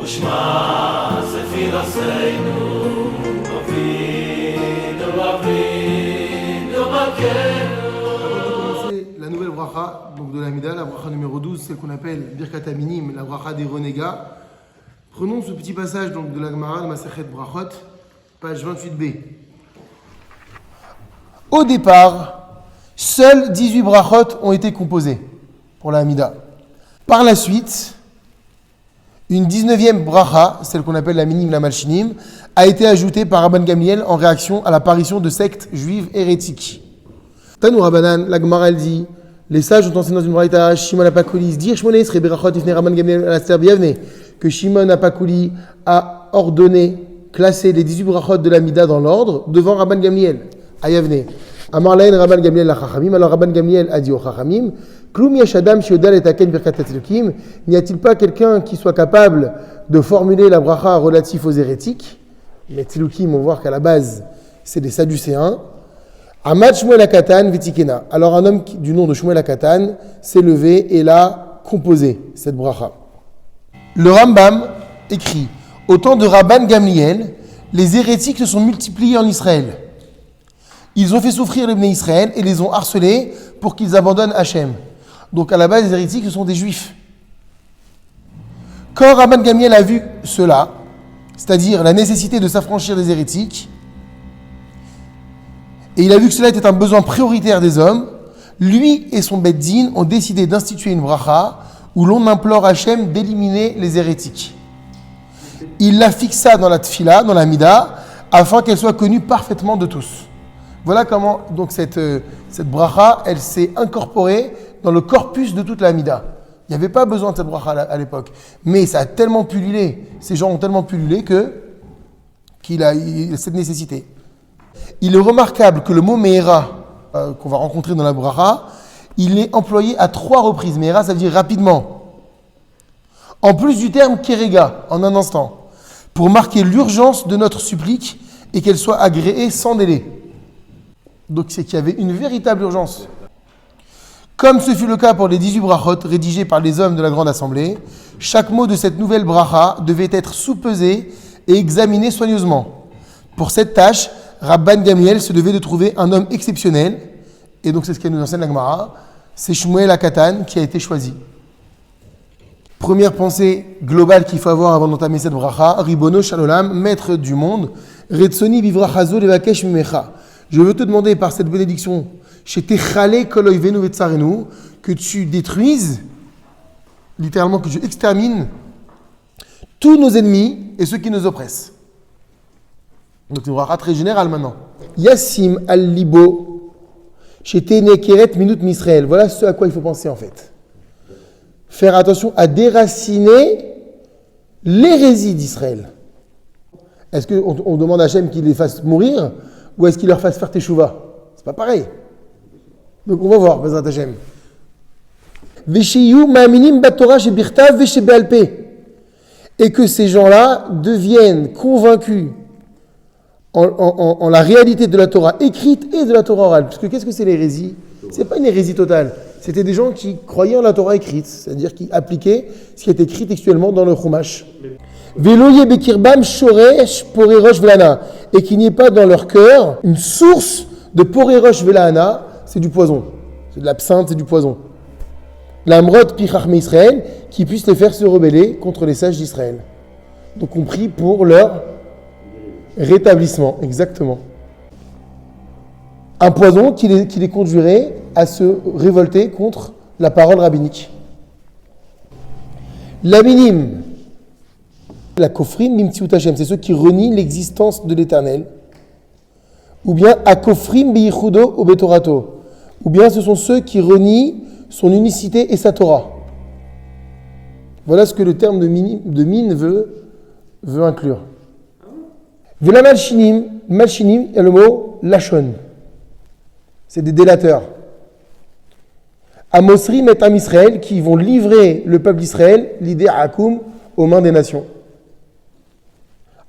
שמע תפילתנו אבינו מלכנו. La nouvelle bracha donc de l'Amida, la bracha numéro 12, celle qu'on appelle Birkat Aminim, la bracha des renégats. Prenons ce petit passage donc de la Gemara de Masechet Brachot, page 28b. Au départ, seuls 18 brachot ont été composés pour la Amida. Par la suite, une 19e bracha, celle qu'on appelle la Minim, la Malchinim, a été ajoutée par Rabban Gamliel en réaction à l'apparition de sectes juives hérétiques. Tanou Rabbanan, la Gemara elle dit, les sages ont enseigné dans une braïta, Shimon Apakoli, dire Shmoné serait berachot ifne Rabban Gamliel à la Ster Biavne, que Shimon Apakoli a ordonné, classer les 18 brachot de l'Amida dans l'ordre devant Rabban Gamliel, à Yavne. Amarlaïn Rabban Gamliel la Chachamim, alors Rabban Gamliel a dit aux Chachamim, Kloum Yashadam Shiodal et Aken Birkat Atzilukim, n'y a-t-il pas quelqu'un qui soit capable de formuler la bracha relative aux hérétiques? Les Atzilukim, on voit qu'à la base, c'est des Sadducéens. Amad Shmuel Akatan Vitikena. Alors un homme du nom de Shmuel Akatan s'est levé et l'a composé, cette bracha. Le Rambam écrit, au temps de Rabban Gamliel, les hérétiques se sont multipliés en Israël. Ils ont fait souffrir les Bnei Israël et les ont harcelés pour qu'ils abandonnent Hachem. Donc à la base, les hérétiques, ce sont des juifs. Quand Rabban Gamliel a vu cela, c'est-à-dire la nécessité de s'affranchir des hérétiques, et il a vu que cela était un besoin prioritaire des hommes, lui et son Beth Din ont décidé d'instituer une bracha où l'on implore Hachem d'éliminer les hérétiques. Il la fixa dans la tfila, dans la mida, afin qu'elle soit connue parfaitement de tous. Voilà comment donc cette bracha, elle s'est incorporée dans le corpus de toute la mida. Il n'y avait pas besoin de cette bracha à l'époque. Mais ça a tellement pullulé, ces gens ont tellement pullulé qu'il a cette nécessité. Il est remarquable que le mot Meira, qu'on va rencontrer dans la bracha, il est employé à 3 reprises. Meira, ça veut dire rapidement. En plus du terme Kerega, en un instant, pour marquer l'urgence de notre supplique et qu'elle soit agréée sans délai. Donc c'est qu'il y avait une véritable urgence. Comme ce fut le cas pour les 18 brachot rédigés par les hommes de la grande assemblée, chaque mot de cette nouvelle bracha devait être soupesé et examiné soigneusement. Pour cette tâche, Rabban Gamliel se devait de trouver un homme exceptionnel, et donc c'est ce qu'elle nous enseigne la Gemara, c'est Shmuel Akatan qui a été choisi. Première pensée globale qu'il faut avoir avant d'entamer cette bracha, Ribono Shalolam, maître du monde, Retsoni Bivrachazo Levakesh Mimecha. Je veux te demander par cette bénédiction, chez Techale Kol Oivenu Vetsarenu, que tu détruises, littéralement que tu extermines tous nos ennemis et ceux qui nous oppressent. Donc c'est une bracha très générale maintenant. Yassim al-Libo, chez Tenekeret Minut Misraël. Voilà ce à quoi il faut penser en fait. Faire attention à déraciner l'hérésie d'Israël. Est-ce qu'on demande à Hachem qu'il les fasse mourir ou est-ce qu'il leur fasse faire teshuva? C'est pas pareil. Donc on va voir, Bezrat Hachem. Veshiyu ma'aminim batorah shebirtav veshebealpe. Et que ces gens-là deviennent convaincus en la réalité de la Torah écrite et de la Torah orale. Parce que qu'est-ce que c'est l'hérésie? C'est pas une hérésie totale. C'était des gens qui croyaient en la Torah écrite, c'est-à-dire qui appliquaient ce qui est écrit textuellement dans le Chumash. Veloye bekirbam shoresh porerosh velana, et qu'il n'y ait pas dans leur cœur une source de porerosh velana, c'est du poison, c'est de l'absinthe, c'est du poison. L'amrod pichachme Israël, qui puisse les faire se rebeller contre les sages d'Israël. Donc on prie pour leur rétablissement, exactement. Un poison qui les conduirait à se révolter contre la parole rabbinique. La minim, la kofrim mimtziut Hashem, c'est ceux qui renient l'existence de l'Éternel. Ou bien akofrim biyichudo ou betorato. Ou bien ce sont ceux qui renient son unicité et sa Torah. Voilà ce que le terme de mine veut inclure. Vela malchinim est le mot lachon. C'est des délateurs. Amosri met Am Israël qui vont livrer le peuple d'Israël, l'idée Akoum, aux mains des nations.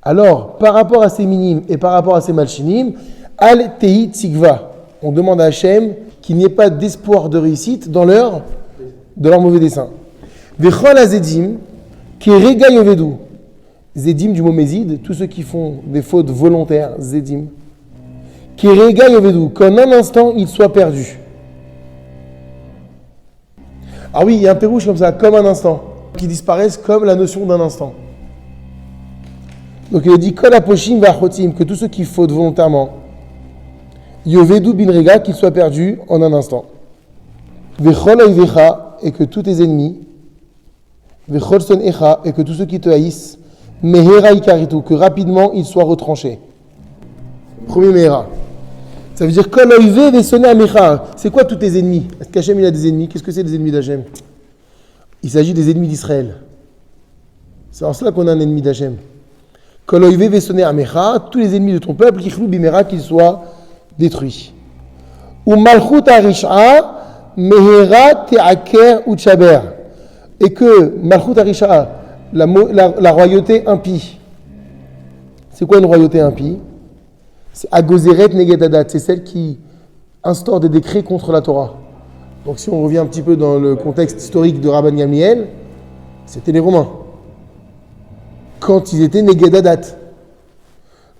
Alors, par rapport à ces minimes et par rapport à ces malchinim, Al Tei Tzigva, on demande à Hachem qu'il n'y ait pas d'espoir de réussite dans leur mauvais dessein. Vechol Azedim, qui est Rega Yovedu, Zedim du mot Mézid, tous ceux qui font des fautes volontaires, Zedim. Kirega Yovedu, qu'en un instant il soit perdu. Ah oui, il y a un pérouche comme ça, comme un instant, qui disparaissent comme la notion d'un instant. Donc il dit Kol Aposhim Vachotim, que tous ceux qui fautent volontairement, Yovedu Binrega, qu'ils soient perdus en un instant. Vechol Aivecha, et que tous tes ennemis, Vechol Son Echa, et que tous ceux qui te haïssent, Mehera Ikaritu, que rapidement ils soient retranchés. Premier Mehera. Ça veut dire Kol Oive Vesone Amecha. C'est quoi tous tes ennemis? Est-ce qu'Hachem il a des ennemis? Qu'est-ce que c'est des ennemis d'Hachem? Il s'agit des ennemis d'Israël. C'est en cela qu'on a un ennemi d'Hachem. Kol Oive Vesone Amecha, tous les ennemis de ton peuple, Kichlou Bimera, qu'ils soient détruits. Ou Malchut Arisha, Mehera Teaker Uchaber. Et que Malchut Arisha, la royauté impie. C'est quoi une royauté impie? C'est Agozeret Negedadat, c'est celle qui instaure des décrets contre la Torah. Donc si on revient un petit peu dans le contexte historique de Rabban Gamliel, c'était les Romains. Quand ils étaient Negedadat.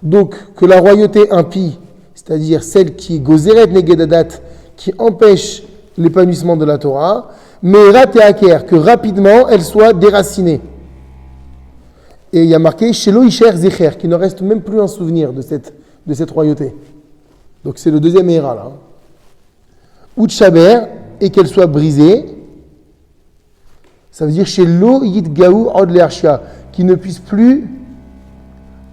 Donc que la royauté impie, c'est-à-dire celle qui est Gozeret Negedadat, qui empêche l'épanouissement de la Torah, Mehera Teaker, que rapidement elle soit déracinée. Et il y a marqué Shelo Isher Zecher, qui ne reste même plus un souvenir de cette royauté. Donc c'est le deuxième Mehera là. Utshaber, et qu'elle soit brisée. Ça veut dire Shelo Yitgaou Od Learshia, qui ne puisse plus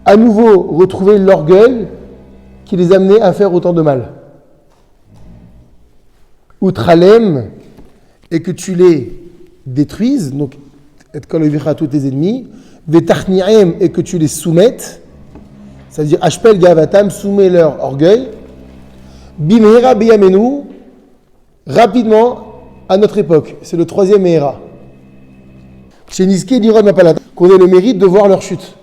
à nouveau retrouver l'orgueil qui les amenait à faire autant de mal. Utralem, et que tu les détruises, donc et kol oivecha, tous tes ennemis, Vetachni'em, et que tu les soumettes, c'est-à-dire Ashpel Gavatam, soumets leur orgueil, Bimehera Beyamenu, rapidement à notre époque. C'est le troisième Mehera. Chez Niske d'Irod Mapalata, qu'on ait le mérite de voir leur chute.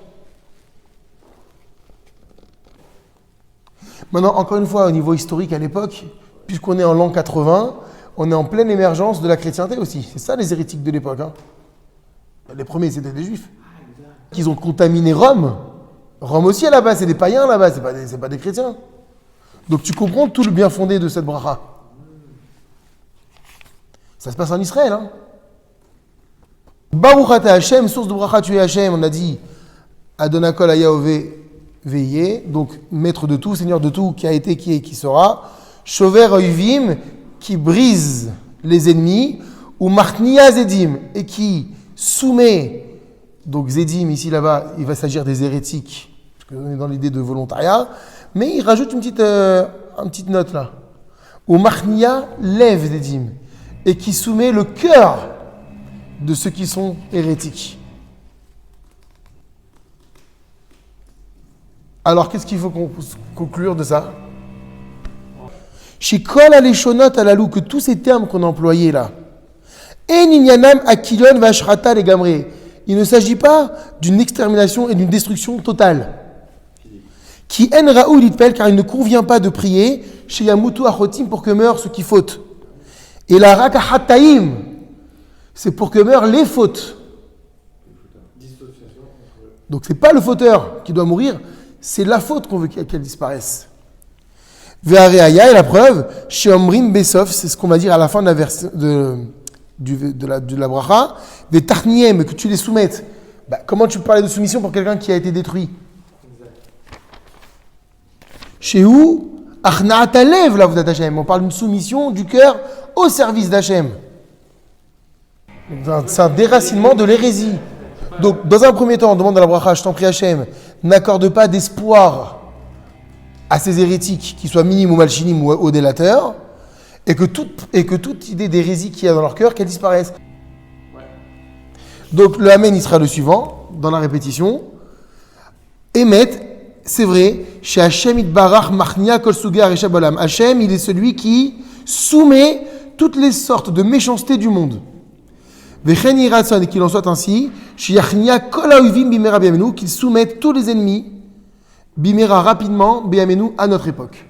Maintenant, encore une fois, au niveau historique à l'époque, puisqu'on est en l'an 80, on est en pleine émergence de la chrétienté aussi. C'est ça les hérétiques de l'époque. Hein. Les premiers, c'était des juifs. Qu'ils ont contaminé Rome. Rome aussi, à la base, c'est des païens là-bas, c'est pas des chrétiens. Donc tu comprends tout le bien fondé de cette bracha. Ça se passe en Israël. Hein. Baruch ata Hashem, source de bracha, tu es Hashem. On a dit Adonakol Ayaove Veillé, donc maître de tout, seigneur de tout, qui a été, qui est, qui sera. Shover Oivim, qui brise les ennemis. Ou Marchnia Zedim, et qui soumet. Donc Zedim, ici, là-bas, il va s'agir des hérétiques, parce qu'on est dans l'idée de volontariat, mais il rajoute une petite note là. Ou Marchnia lève Zedim, et qui soumet le cœur de ceux qui sont hérétiques. Alors, qu'est-ce qu'il faut conclure de ça? Shikol aleshonot alalou, que tous ces termes qu'on a employés là, en inyanam akilon vashrata les gamré. Il ne s'agit pas d'une extermination et d'une destruction totale. Qui en raoul itpel, car il ne convient pas de prier chez Yamutu achotim pour que meurent ceux qui fautent. Et la rakahataim, c'est pour que meurent les fautes. Donc c'est pas le fauteur qui doit mourir, c'est la faute qu'on veut qu'elle disparaisse. Ve'areaya, et la preuve, chez Omrim Besov, c'est ce qu'on va dire à la fin de la version de la bracha, des tarniem, que tu les soumettes. Comment tu peux parler de soumission pour quelqu'un qui a été détruit? Chez où Achna'at lev la vodat Hashem. On parle d'une soumission du cœur au service d'Hachem. C'est un déracinement de l'hérésie. Donc, dans un premier temps, on demande à la bracha, je t'en prie Hachem, n'accorde pas d'espoir à ces hérétiques, qu'ils soient minimes ou malchinim ou délateurs, et que toute idée d'hérésie qu'il y a dans leur cœur, qu'elle disparaisse. Donc, le Amen, il sera le suivant, dans la répétition. Emet, c'est vrai, chez Hachem itbarach machnia kol suga aresha balam. Hachem, il est celui qui soumet toutes les sortes de méchanceté du monde. Vechen yiratson, et qu'il en soit ainsi, chez Yachnia kol haovim bimera biamenu, qu'il soumette tous les ennemis, bimera rapidement, biamenu, à notre époque.